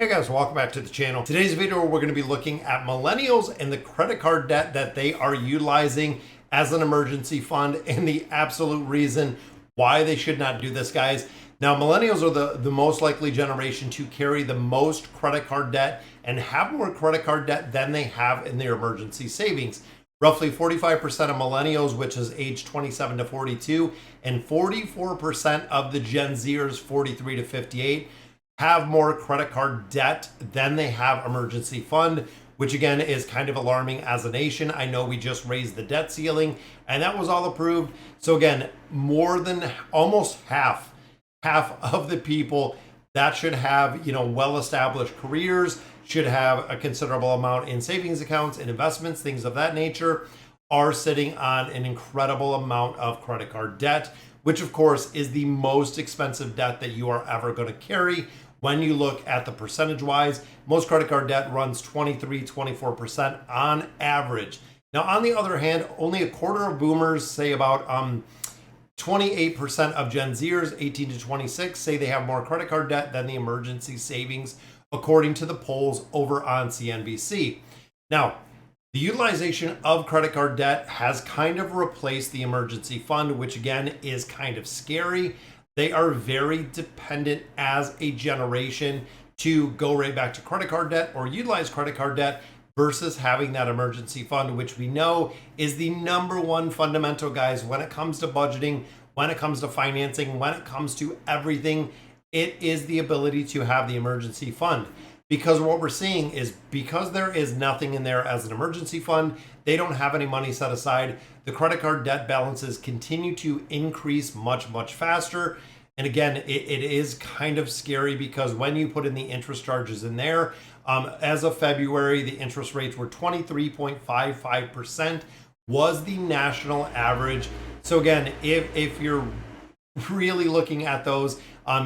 Hey guys, welcome back to the channel. Today's video, we're going to be looking at millennials and the credit card debt that they are utilizing as an emergency fund and the absolute reason why they should not do this, guys. Now, millennials are the most likely generation to carry the most credit card debt and have more credit card debt than they have in their emergency savings. Roughly 45% of millennials, which is age 27 to 42, and 44% of the Gen Zers, 43 to 58, have more credit card debt than they have emergency fund, which again is kind of alarming as a nation. I know we just raised the debt ceiling and that was all approved. So again, more than almost half of the people that should have, well-established careers, should have a considerable amount in savings accounts and investments, things of that nature, are sitting on an incredible amount of credit card debt, which of course is the most expensive debt that you are ever going to carry. When you look at the percentage wise, most credit card debt runs 23-24% on average. Now, on the other hand, only a quarter of boomers, say about 28% of Gen Zers, 18 to 26, say they have more credit card debt than the emergency savings, according to the polls over on CNBC. Now, the utilization of credit card debt has kind of replaced the emergency fund, which again is kind of scary. They are very dependent as a generation to go right back to credit card debt or utilize credit card debt versus having that emergency fund, which we know is the number one fundamental, guys, when it comes to budgeting, when it comes to financing, when it comes to everything. It is the ability to have the emergency fund. Because what we're seeing is because there is nothing in there as an emergency fund, they don't have any money set aside. The credit card debt balances continue to increase much, much faster. And again, it is kind of scary because when you put in the interest charges in there, as of February, the interest rates were 23.55% was the national average. So again, if you're really looking at those,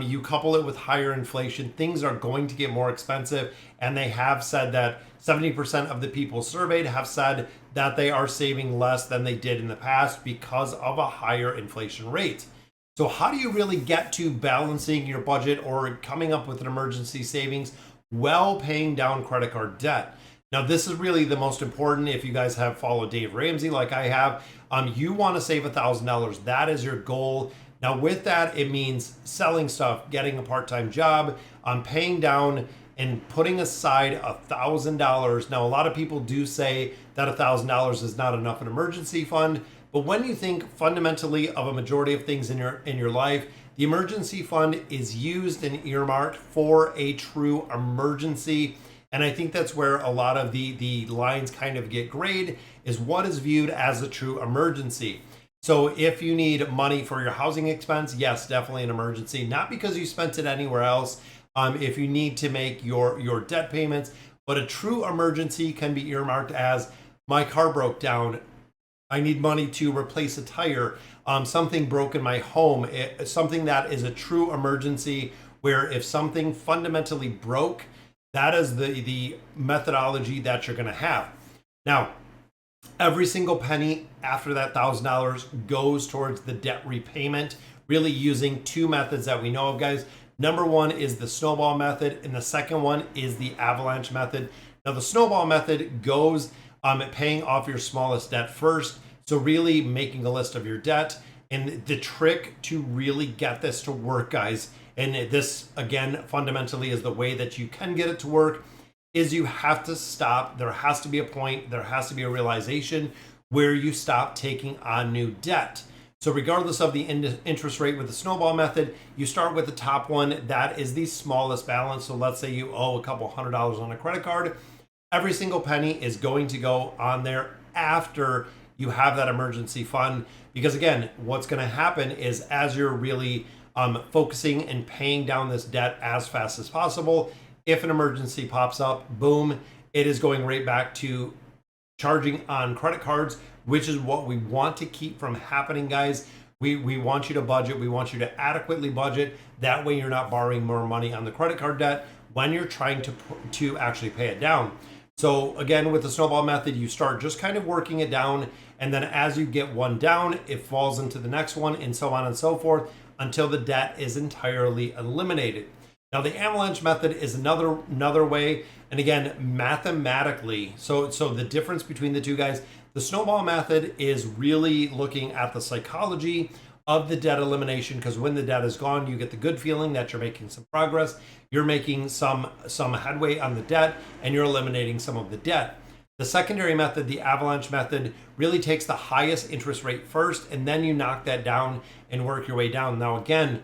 you couple it with higher inflation, things are going to get more expensive. And they have said that 70% of the people surveyed have said that they are saving less than they did in the past because of a higher inflation rate. So how do you really get to balancing your budget or coming up with an emergency savings while paying down credit card debt? Now, this is really the most important. If you guys have followed Dave Ramsey like I have, you want to save $1,000. That is your goal. Now, with that, it means selling stuff, getting a part-time job, paying down and putting aside $1,000. Now, a lot of people do say that $1,000 is not enough in an emergency fund. But when you think fundamentally of a majority of things in your life, the emergency fund is used and earmarked for a true emergency. And I think that's where a lot of the lines kind of get grayed, is what is viewed as a true emergency. So if you need money for your housing expense, yes, definitely an emergency. Not because you spent it anywhere else. If you need to make your debt payments, but a true emergency can be earmarked as my car broke down. I need money to replace a tire. Something broke in my home. Something that is a true emergency where if something fundamentally broke, that is the methodology that you're going to have. Now, every single penny after that $1,000 goes towards the debt repayment, really using two methods that we know of, guys. Number one is the snowball method, and the second one is the avalanche method. Now, the snowball method goes paying off your smallest debt first. So really making a list of your debt. And the trick to really get this to work, guys, and this, again, fundamentally is the way that you can get it to work, is you have to stop. There has to be a point, there has to be a realization where you stop taking on new debt. So regardless of the interest rate with the snowball method, you start with the top one. That is the smallest balance. So let's say you owe a couple $100 on a credit card. Every single penny is going to go on there after you have that emergency fund. Because again, what's going to happen is as you're really focusing and paying down this debt as fast as possible, if an emergency pops up, boom, it is going right back to charging on credit cards, which is what we want to keep from happening, guys. We want you to budget. We want you to adequately budget. That way you're not borrowing more money on the credit card debt when you're trying to actually pay it down. So again, with the snowball method, you start just kind of working it down. And then as you get one down, it falls into the next one and so on and so forth until the debt is entirely eliminated. Now the avalanche method is another way, and again, mathematically, so the difference between the two guys, the snowball method is really looking at the psychology of the debt elimination, because when the debt is gone, you get the good feeling that you're making some progress, you're making some headway on the debt, and you're eliminating some of the debt. The secondary method, the avalanche method, really takes the highest interest rate first, and then you knock that down and work your way down. Now again,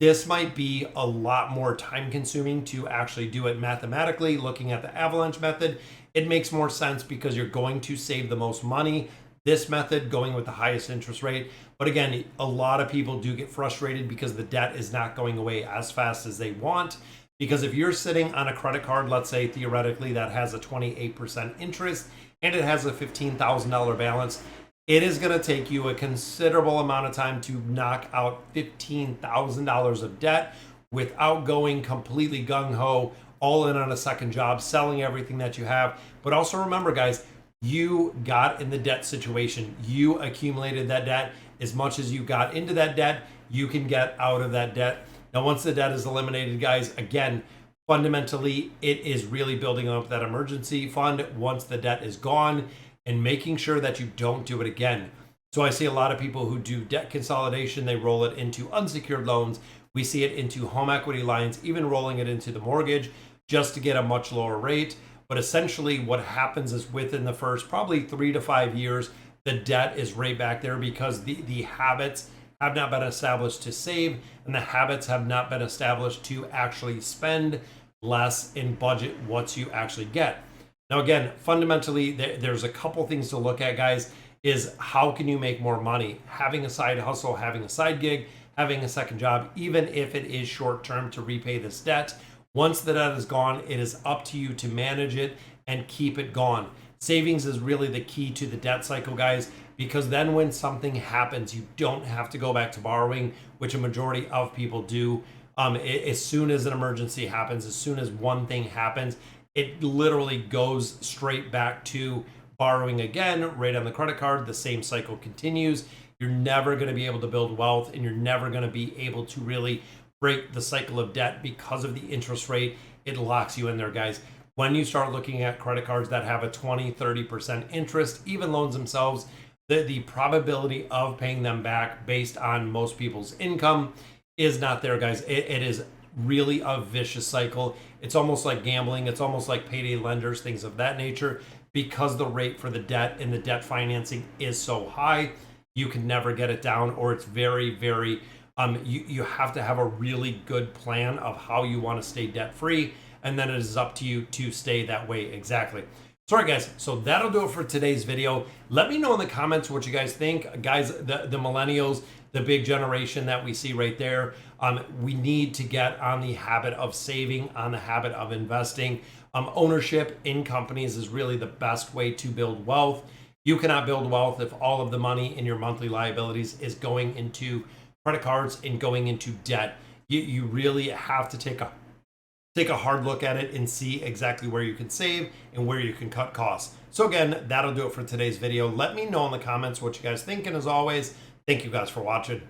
this might be a lot more time consuming to actually do it mathematically. Looking at the avalanche method, it makes more sense because you're going to save the most money. This method going with the highest interest rate. But again, a lot of people do get frustrated because the debt is not going away as fast as they want. Because if you're sitting on a credit card, let's say theoretically that has a 28% interest and it has a $15,000 balance, it is going to take you a considerable amount of time to knock out $15,000 of debt without going completely gung-ho, all in on a second job, selling everything that you have. But also remember, guys, you got in the debt situation. You accumulated that debt. As much as you got into that debt, you can get out of that debt. Now, once the debt is eliminated, guys, again, fundamentally, it is really building up that emergency fund once the debt is gone, and making sure that you don't do it again. So I see a lot of people who do debt consolidation, they roll it into unsecured loans. We see it into home equity lines, even rolling it into the mortgage just to get a much lower rate. But essentially what happens is within the first probably 3 to 5 years, the debt is right back there because the habits have not been established to save, and the habits have not been established to actually spend less and budget what you actually get. Now, again, fundamentally, there's a couple things to look at, guys, is how can you make more money? Having a side hustle, having a side gig, having a second job, even if it is short term to repay this debt. Once the debt is gone, it is up to you to manage it and keep it gone. Savings is really the key to the debt cycle, guys, because then when something happens, you don't have to go back to borrowing, which a majority of people do. As soon as an emergency happens, as soon as one thing happens, it literally goes straight back to borrowing again, right on the credit card. The same cycle continues. You're never going to be able to build wealth, and you're never going to be able to really break the cycle of debt because of the interest rate. It locks you in there, guys. When you start looking at credit cards that have a 20, 30% interest, even loans themselves, the probability of paying them back based on most people's income is not there, guys. It is really a vicious cycle. It's almost like gambling. It's almost like payday lenders, things of that nature, because the rate for the debt and the debt financing is so high, you can never get it down, or it's very, very, you have to have a really good plan of how you want to stay debt free. And then it is up to you to stay that way. Exactly. Sorry, guys. So that'll do it for today's video. Let me know in the comments what you guys think. Guys, the millennials, the big generation that we see right there, we need to get on the habit of saving, on the habit of investing. Ownership in companies is really the best way to build wealth. You cannot build wealth if all of the money in your monthly liabilities is going into credit cards and going into debt. You really have to take a hard look at it and see exactly where you can save and where you can cut costs. So again, that'll do it for today's video. Let me know in the comments what you guys think. And as always, thank you guys for watching.